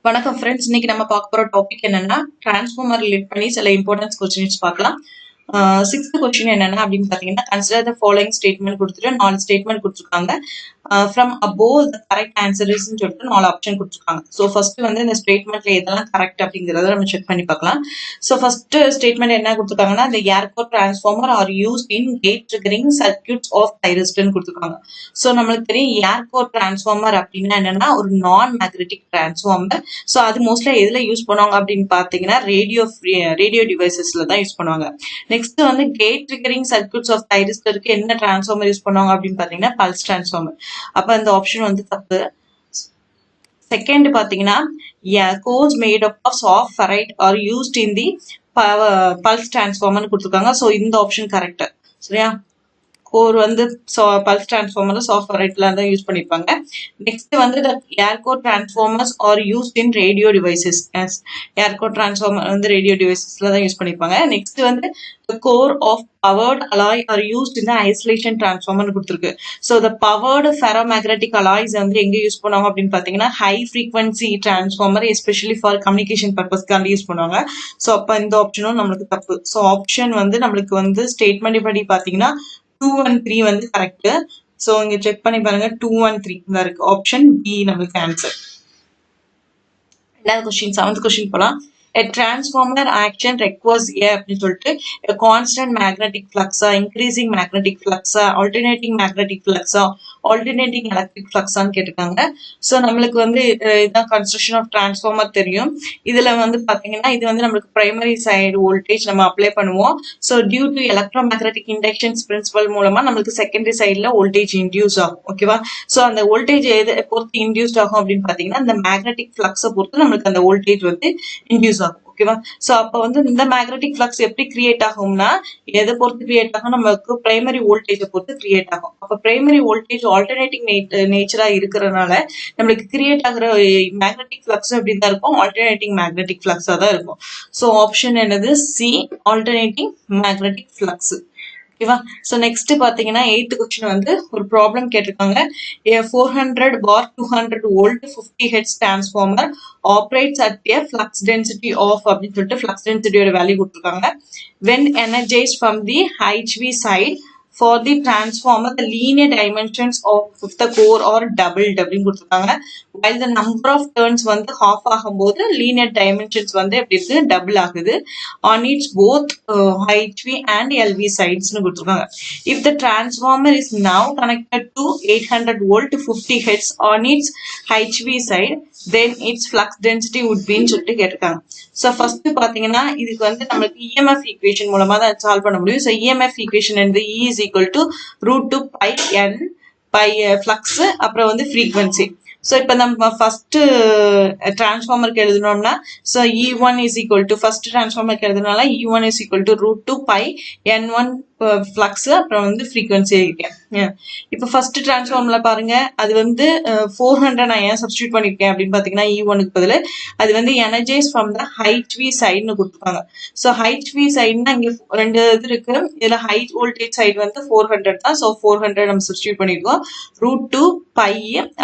வணக்கம் ஃப்ரெண்ட்ஸ், இன்னைக்கு நம்ம பார்க்க போற டாபிக் என்னன்னா டிரான்ஸ்ஃபார்மர் ரிலேட் பண்ணி சில இம்பார்ட்டன்ஸ் கொஸ்டின்ஸ் பார்க்கலாம். சிக்ஸ்த் கொஸ்டின் என்னன்னா அப்படின்னு பாத்தீங்கன்னா, கன்சிடர் த ஃபாலோயிங் ஸ்டேட்மெண்ட் கொடுத்துட்டு 4 ஸ்டேட்மெண்ட் கொடுத்துருக்காங்க. From above the correct answer இஸ்ன்னு சொல்லிட்டு 4 ஆப்ஷன் கொடுத்துருக்காங்க. ஸோ ஃபர்ஸ்ட் வந்து இந்த ஸ்டேட்மெண்ட்ல எதெல்லாம் கரெக்ட் அப்படிங்கிறத நம்ம செக் பண்ணி பார்க்கலாம். ஸோ ஃபர்ஸ்ட் ஸ்டேட்மெண்ட் என்ன கொடுத்துருக்காங்கன்னா, இந்த air core transformer are used in gate triggering circuits of thyristor கொடுத்துருக்காங்க. ஸோ நம்மளுக்கு தெரியும் ஏர்கோர் டிரான்ஸ்ஃபார்மர் அப்படின்னா என்னன்னா ஒரு நான் மேக்னெட்டிக் டிரான்ஸ்ஃபார்மர். ஸோ அது மோஸ்ட்லா எதுல யூஸ் பண்ணுவாங்க அப்படின்னு பாத்தீங்கன்னா ரேடியோ டிவைசஸ்ல தான் யூஸ் பண்ணுவாங்க. நெக்ஸ்ட் வந்து கேட் ட்ரிகரிங் சர்க்யூட்ஸ் ஆஃப் தைரிஸ்டருக்கு என்ன டிரான்ஸ்ஃபார்மர் யூஸ் பண்ணுவாங்க அப்படின்னு பாத்தீங்கன்னா பல்ஸ் டிரான்ஸ்ஃபார்மர். அப்ப இந்த ஆப்ஷன் வந்து தப்பு. செகண்ட் பாத்தீங்கன்னா cores made up of soft ferrite are used in the pulse transformer கொடுத்துருக்காங்க. ஸோ இந்த ஆப்ஷன் கரெக்ட். சரியா? கோர் வந்து பல்ஸ் டிரான்ஸ்ஃபார்மர்ல சாஃப்ட் ஃபெரைட்ல தான் யூஸ் பண்ணிருப்பாங்க. நெக்ஸ்ட் வந்து air core transformers are used in radio devices. Air core transformer வந்து ரேடியோ டிவைசஸ்ல தான் யூஸ் பண்ணிருப்பாங்க. நெக்ஸ்ட் வந்து core of powdered alloy are used in isolation transformer கொடுத்துருக்கு. So the powdered ferromagnetic alloys வந்து எங்க யூஸ் பண்ணுவாங்க அப்படின்னு பாத்தீங்கன்னா high frequency transformer especially for communication பர்பஸ்க்காண்டி யூஸ் பண்ணுவாங்க. ஸோ அப்ப இந்த ஆப்ஷனும் நம்மளுக்கு தப்பு. ஸோ ஆப்ஷன் வந்து நம்மளுக்கு வந்து ஸ்டேட்மெண்ட் படி பாத்தீங்கன்னா 2 and 3 வந்து கரெக்ட். சோ இங்க செக் பண்ணி பாருங்க 2 and 3 தான் இருக்கு. ஆப்ஷன் பி நம்மளுக்கு ஆன்சர். ரெண்டாவது கொஸ்டின், 7th கொஸ்டின் போலாம். A transformer action requires அப்படின்னு சொல்லிட்டு a constant magnetic flux, increasing magnetic flux, alternating magnetic flux, alternating electric flux கேட்டிருக்காங்க. ஸோ நம்மளுக்கு வந்து இதுதான் கன்ஸ்ட்ரக்ஷன் ஆஃப் டிரான்ஸ்ஃபார்மர் தெரியும். இதுல வந்து பாத்தீங்கன்னா இது வந்து நம்மளுக்கு பிரைமரி சைடு வோல்டேஜ் நம்ம அப்ளை பண்ணுவோம். So due to electromagnetic inductions principle மூலமா நம்மளுக்கு செகண்டரி சைட்ல வோல்டேஜ் இன்டியூஸ் ஆகும். ஓகேவா? ஸோ அந்த வோல்டேஜ் எதை பொறுத்து இன்டியூஸ்ட் ஆகும் அப்படின்னு பாத்தீங்கன்னா இந்த மேக்னெட்டிக் ஃபிளக்ஸை பொறுத்து நம்மளுக்கு அந்த வோல்டேஜ் வந்து இன்டியூஸ் ஆகும். ஓகேவா? சோ அப்ப வந்து இந்த மேக்னெட்டிக் ஃபிளக்ஸ் எப்படி கிரியேட் ஆகும்னா எதை பொறுத்து கிரியேட் ஆகும், நமக்கு பிரைமரி வோல்டேஜை பொறுத்து கிரியேட் ஆகும். அப்ப பிரைமரி வோல்டேஜ் ஆல்டர்னேட்டிங் நேச்சரா இருக்கிறதுனால நம்மளுக்கு கிரியேட் ஆகுற மேக்னெட்டிக் ஃபிளக்ஸ் எப்படி தான் இருக்கும், ஆல்டர்னேட்டிங் மேக்னெட்டிக் ஃபிளக்ஸா தான் இருக்கும். சோ ஆப்ஷன் என்னது சி, ஆல்டர்னேட்டிங் மேக்னெட்டிக் ஃபிளக்ஸ். ஓகேவா? சோ நெக்ஸ்ட் பாத்தீங்கன்னா 8th கொஸ்டின் வந்து ஒரு ப்ராப்ளம் கேட்டிருக்காங்க. 400 bar 200 volt 50 Hz transformer operates at a flux density of அப்படின்னு சொல்லிட்டு flux density ஓட வேல்யூ கொடுத்திருக்காங்க. When energized from the HV side for the transformer the linear dimensions of the core are doubled அப்படின்னு கொடுத்திருக்காங்க. while the number of turns வந்து half ஆகும்போது linear dimensions வந்து எப்படி இருக்கு, டபுள் ஆகுது on its both HV and LV sides னு கொடுத்திருக்காங்க. if the transformer is now connected to 800 volt 50 Hz on its HV side then its flux density would be ன்னு சொல்லிட்டு கேட்டிருக்காங்க. ஸோ ஃபர்ஸ்ட் பாத்தீங்கன்னா இதுக்கு வந்து நம்மளுக்கு EMF ஈக்குவேஷன் மூலமா தான் சால்வ் பண்ண முடியும். ஸோ EMF ஈக்குவேஷன் வந்து E is equal to √2 pi n pi flux அப்புறம் வந்து frequency. ஸோ இப்போ நம்ம ஃபர்ஸ்ட் டிரான்ஸ்ஃபார்மருக்கு எழுதணும்னா so E1 is equal to first டிரான்ஸ்ஃபார்மருக்கு எழுதுனால E1 is equal to √2 pi n1 flux அப்புறம் வந்து ஃப்ரீக்வன்சி இருக்கேன். இப்போ ஃபர்ஸ்ட் டிரான்ஸ்ஃபார்மர்ல பாருங்க அது வந்து 400 நான் ஏன் சப்ஸ்டியூட் பண்ணிருக்கேன் அப்படின்னு பாத்தீங்கன்னா E1க்கு பதில் அது வந்து எனர்ஜைஸ் ஃப்ரம் த HV சைடுன்னு கொடுத்துருக்காங்க. ஸோ HV சைடுனா இங்க ரெண்டு இது இருக்கு. இதுல ஹை வோல்டேஜ் சைடு வந்து 400 தான். ஸோ 400 நம்ம சப்ஸ்டியூட் பண்ணிருக்கோம். √2 pi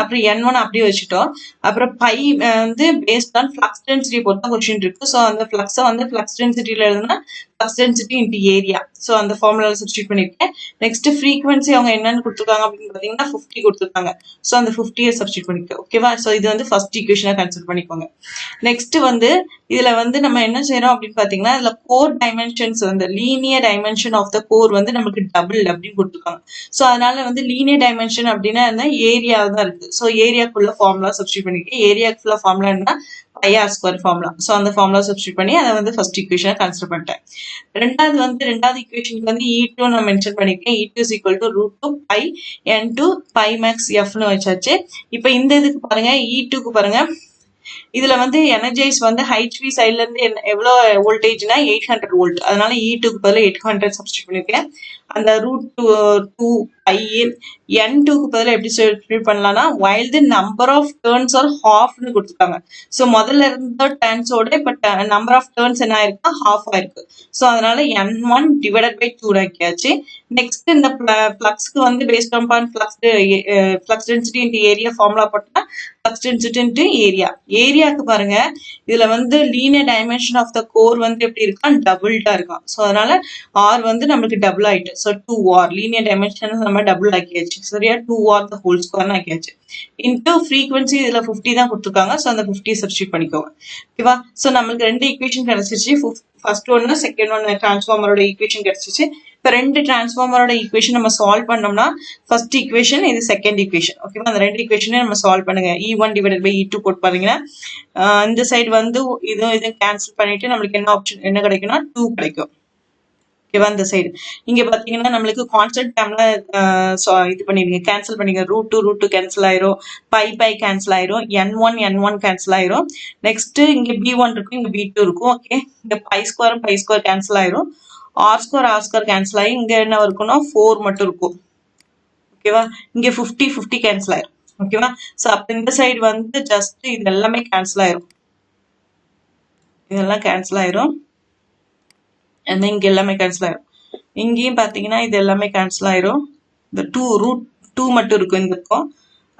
அப்புறம் n1 அப்படியே வச்சுட்டோம். அப்புறம் பை வந்து பேஸ்ட் ஆன் ஃபிளக்ஸ் டென்சிட்டி பொறுத்த கொஸ்டின் இருக்கு. ஸோ அந்த ஃபிளக்ஸை வந்து ஃபிளக்ஸ் டென்சிட்டியில எழுதுனா flux density into area. So அந்த ஃபார்முலால சப்ஸ்டியூட் பண்ணிருக்கேன். நெக்ஸ்ட் ஃப்ரீக்வன்சி அவங்க என்னன்னு கொடுத்துருக்காங்க அப்படின்னு பாத்தீங்கன்னா 50 கொடுத்துருக்காங்க. ஸோ அந்த 50 சப்ஸ்டியூட் பண்ணிருக்கேன். ஓகேவா? ஸோ இது வந்து ஃபர்ஸ்ட் ஈக்குவேஷனா கன்சிடர் பண்ணிக்கோங்க. நெக்ஸ்ட் வந்து இதுல வந்து நம்ம என்ன செய்யறோம் அப்படின்னு பாத்தீங்கன்னா இதுல கோர் டைமென்ஷன்ஸ் வந்து linear dimension of the core வந்து நமக்கு டபுள் அப்படின்னு கொடுத்துருக்காங்க. ஸோ அதனால வந்து லீனியர் டைமென்ஷன் அப்படின்னா என்ன, ஏரியா தான் இருக்கு. ஸோ ஏரியாக்குள்ள ஃபார்முலா சப்ஸ்டியூட் பண்ணிருக்கேன். ஏரியாக்குள்ள ஃபார்முலா என்ன, πr² ஃபார்முலா. ஸோ அந்த ஃபார்முலா சப்ஸ்டியூட் பண்ணி அதை வந்து ஃபர்ஸ்ட் ஈக்குவேஷனை கன்சிடர் பண்ணிட்டேன். ரெண்டாவது ஈக்குவேஷனுக்கு வந்து E2 நான் மென்ஷன் பண்ணிருக்கேன். E2 is equal to √2 pi n2 pi max fன்னு வச்சாச்சு. இப்போ இந்த இதுக்கு பாருங்க E2க்கு பாருங்க இதுல வந்து எனர்ஜைஸ் வந்து HV சைட்ல இருந்து எவ்வளவு வோல்டேஜ்னா 800 வோல்ட். அதனால E2க்கு பதில் 800 சப்ஸ்டியூட் பண்ணிருக்கேன். அந்த √2 pi n2 க்கு பதிலா எப்படி சப்ஸ்டிட்யூட் பண்ணலாம்னா while the number of turns are half னு கொடுத்துருக்காங்க. ஸோ முதல்ல இருந்த டர்ன்ஸோட இப்போ நம்பர் ஆஃப் டர்ன்ஸ் என்ன ஆயிருக்கு ஹாஃப் ஆயிருக்கு. ஸோ அதனால n1 டிவைடட் பை 2 ஆக்கியாச்சு. நெக்ஸ்ட் இந்த ஃப்ளக்ஸ்க்கு வந்து based on flux density into area formula போட்டா ஃப்ளக்ஸ் டென்சிட்டி இன்டு ஏரியா. ஏரியாக்கு பாருங்க இதுல வந்து linear dimension of the core வந்து எப்படி இருக்கான் டபுள்டா இருக்கான். ஸோ அதனால ஆர் வந்து நம்மளுக்கு டபுள் ஆயிட்டு. ஸோ 2r லீனியர் டைமென்ஷன் நம்ம டபுள் ஆக்கியாச்சு. சரியா 2r த ஹோல் ஸ்கொயர்னு ஆக்கியாச்சு. இன்டூ ஃப்ரீக்வன்சி இதுல 50 தான் கொடுத்துருக்காங்க. ஸோ அந்த 50 சப்ஸ்டிட்யூட் பண்ணிக்கோங்க. ஓகேவா. ஸோ நம்மளுக்கு ரெண்டு ஈக்குவேஷன் கிடைச்சிருச்சு. ஃபர்ஸ்ட் ஒன்னு செகண்ட் ஒன்னு டிரான்ஸ்ஃபார்மரோட ஈக்குவேஷன் கிடைச்சிச்சு. இப்போ ரெண்டு டிரான்ஸ்ஃபார்மரோட ஈக்குவேஷன் நம்ம சால்வ் பண்ணோம்னா ஃபர்ஸ்ட் ஈக்குவேஷன் இது செகண்ட் ஈக்குவேஷன். ஓகேவா. அந்த ரெண்டு ஈக்குவேஷனே நம்ம சால்வ் பண்ணுங்க. E1 டிவைடட் பை E2 போட்டு பாத்தீங்கன்னா இந்த சைடு வந்து இதுவும் கேன்சல் பண்ணிட்டு நம்மளுக்கு என்ன ஆப்ஷன் என்ன கிடைக்கும்னா 2 கிடைக்கும். ஓகேவா. இந்த சைடு இங்க பாத்தீங்கன்னா நம்மளுக்கு கான்ஸ்டன்ட் டேர்ம்ல இது பண்ணிடுங்க கேன்சல் பண்ணிங்க. √2 கேன்சல் ஆயிரும். பை கேன்சல் ஆயிரும். n1 கேன்சல் ஆயிரும். நெக்ஸ்ட் இங்க b1 இருக்கும் இங்க b2 இருக்கும். ஓகே. இங்க பை ஸ்கொயர் கேன்சல் ஆயிரும். r ஸ்கொயர் கேன்சல் ஆகி இங்க என்ன இருக்கும்னா 4 மட்டும் இருக்கும். ஓகேவா. இங்க 50 கேன்சல் ஆயிரும். ஓகேவா. சோ அப்ப இந்த சைடு வந்து ஜஸ்ட் இது எல்லாமே கேன்சல் ஆயிரும். இதெல்லாம் கேன்சல் ஆயிரும். இங்க எல்லாமே கேன்சல் ஆயிரும். இங்கேயும் பாத்தீங்கன்னா இது எல்லாமே கேன்சல் ஆயிரும். இந்த √2 மட்டும் இருக்கும் இங்க இருக்கும்.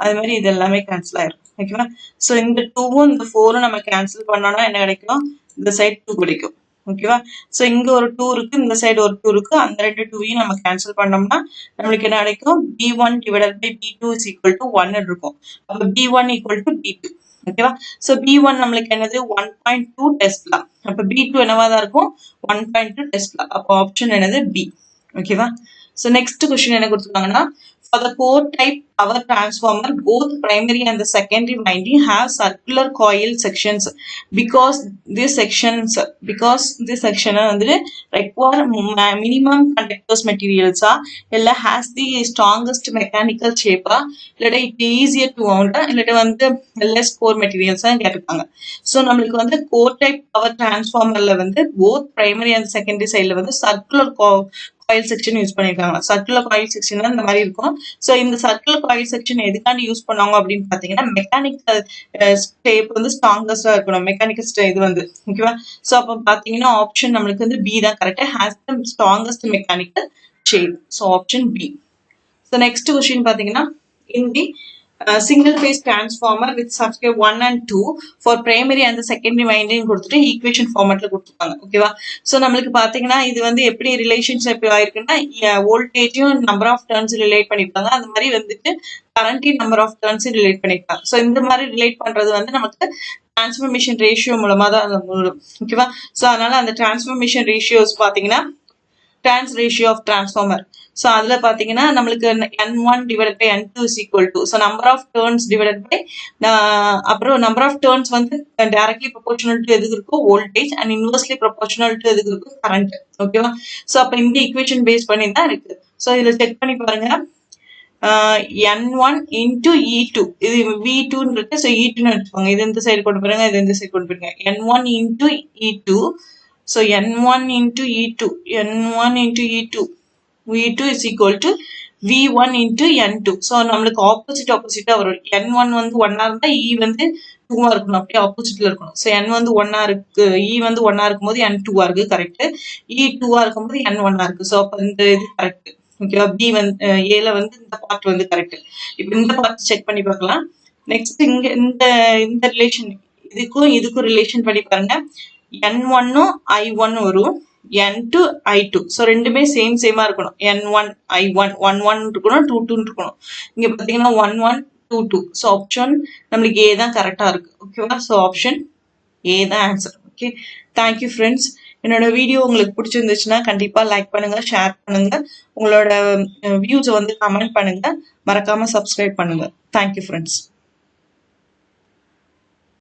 அதே மாதிரி இது எல்லாமே கேன்சல் ஆயிரும். ஓகேவா. சோ இந்த 2வும் இந்த 4ம் நம்ம கேன்சல் பண்ணோம்னா என்ன கிடைக்கும் இந்த சைடு 2 கிடைக்கும். ஓகேவா. சோ இங்க ஒரு 2 இருக்கு இந்த சைடு ஒரு 2 இருக்கு. அந்த ரெண்டு 2வையும் நம்ம கேன்சல் பண்ணோம்னா நம்மளுக்கு என்ன கிடைக்கும் b1 divided by b2 is equal to 1 இருக்கும். அப்ப b1 ஈக்குவல் டு b2. ஓகேவா. சோ b1 நம்மளுக்கு என்னது 1.2 டெஸ்லா. அப்ப b2 என்னவா தான் இருக்கும் 1.2 டெஸ்லா. அப்ப ஆப்ஷன் என்னது b. ஓகேவா. சோ நெக்ஸ்ட் क्वेश्चन என்ன கொடுத்திருக்காங்கன்னா for the core type power transformer both primary and the secondary winding have circular coil sections because this section வந்து require minimum conductors materials இல்ல has the strongest mechanical shape இல்ல it easier to mount இல்ல வந்து less core materials கேட்டிருக்காங்க. So நம்மளுக்கு வந்து core type power transformerல வந்து both primary and secondary sideல வந்து circular coil section யூஸ் பண்ணிருக்காங்க. சர்க்குலர் காயில் செக்ஷன் இந்த மாதிரி இருக்கும். சோ இந்த சர்க்குலர் காயில் செக்ஷன் எதுக்காண்டி யூஸ் பண்ணுவாங்க அப்படின்னு பாத்தீங்கன்னா மெக்கானிக்கல் ஸ்டேப் வந்து ஸ்ட்ராங்கஸ்டா இருக்கணும். மெக்கானிக்கல் இது வந்து ஓகேவா. சோ அப்ப பாத்தீங்கன்னா ஆப்ஷன் நம்மளுக்கு வந்து பி தான் correct. Has the strongest mechanical shape. So option B. So next question பாத்தீங்கன்னா in the single phase transformer with subscript 1 and 2 for primary and the secondary winding கொடுத்துட்டு ஈக்குவேஷன் ஃபார்மட்ல கொடுத்துருக்காங்க. ஓகேவா. சோ நம்மளுக்கு பாத்தீங்கன்னா இது வந்து எப்படி ரிலேஷன்ஷிப் ஆயிருக்குன்னா வோல்டேஜும் நம்பர் ஆஃப் டர்ன்ஸ் ரிலேட் பண்ணிருக்காங்க. அந்த மாதிரி வந்துட்டு current number of turns relate பண்ணிருக்காங்க. சோ இந்த மாதிரி ரிலேட் பண்றது வந்து நமக்கு டிரான்ஸ்ஃபர்மேஷன் ரேஷியோ மூலமா தான் வரும். ஓகேவா. சோ அதனால அந்த டிரான்ஸ்ஃபர்மேஷன் ரேஷியோஸ் பாத்தீங்கன்னா trans ratio of transformer. So அதுல பாத்தீங்கன்னா நம்மளுக்கு n1 divided by n2 is equal to so number of turns divided by அப்புறம் number of turns வந்து directly proportional to எதுக்கு இருக்கும் voltage and inversely proportional to எதுக்கு இருக்கும் current. ஓகேவா. சோ அப்ப இந்த equation பேஸ் பண்ணி தான் இருக்கு. சோ இதுல செக் பண்ணி பாருங்க. n1 into e2 இது v2 ன்னு இருக்கு. சோ e2 ன்னு எடுத்துக்கோங்க. இது இந்த சைடு கொண்டு போறீங்க இது இந்த சைடு கொண்டு போறீங்க. n1 into e2. So n1 into e2 v2 is equal to v1 into n2. So நம்மளுக்கு ஆப்போசிட்டா வரும். n1 வந்து 1 இருந்தா e வந்து 2 இருக்கணும். அப்படியே ஆப்போசிட்ல இருக்கணும். So n வந்து 1 இருக்கு e வந்து 1 இருக்கும்போது n 2 இருக்கு கரெக்ட். e 2 இருக்கும்போது n 1 இருக்கு. So அப்ப இந்த இது கரெக்ட். ஓகேவா. b வந்து a ல வந்து இந்த பார்ட் வந்து கரெக்ட். இப்போ இந்த பார்ட் செக் பண்ணி பார்க்கலாம். நெக்ஸ்ட் இங்க இந்த ரிலேஷன் இதுக்கும் ரிலேஷன் பண்ணி பாருங்க. n1 i1 வரும். n2 i2. சோ ரெண்டுமே சேமா இருக்கணும். n1 i1 11 இருக்கணும் 22 இருக்கணும். இங்க பாத்தீங்கன்னா 11 22. சோ ஆப்ஷன் நமக்கு A தான் கரெக்டா இருக்கு. ஓகேவா. சோ ஆப்ஷன் A தான் answer. Okay. Thank you friends. என்னோட வீடியோ உங்களுக்கு பிடிச்சிருந்துச்சுன்னா கண்டிப்பா லைக் பண்ணுங்க, ஷேர் பண்ணுங்க, உங்களோட வியூஸ் வந்து கமெண்ட் பண்ணுங்க, மறக்காம சப்ஸ்கிரைப் பண்ணுங்க. Thank you friends.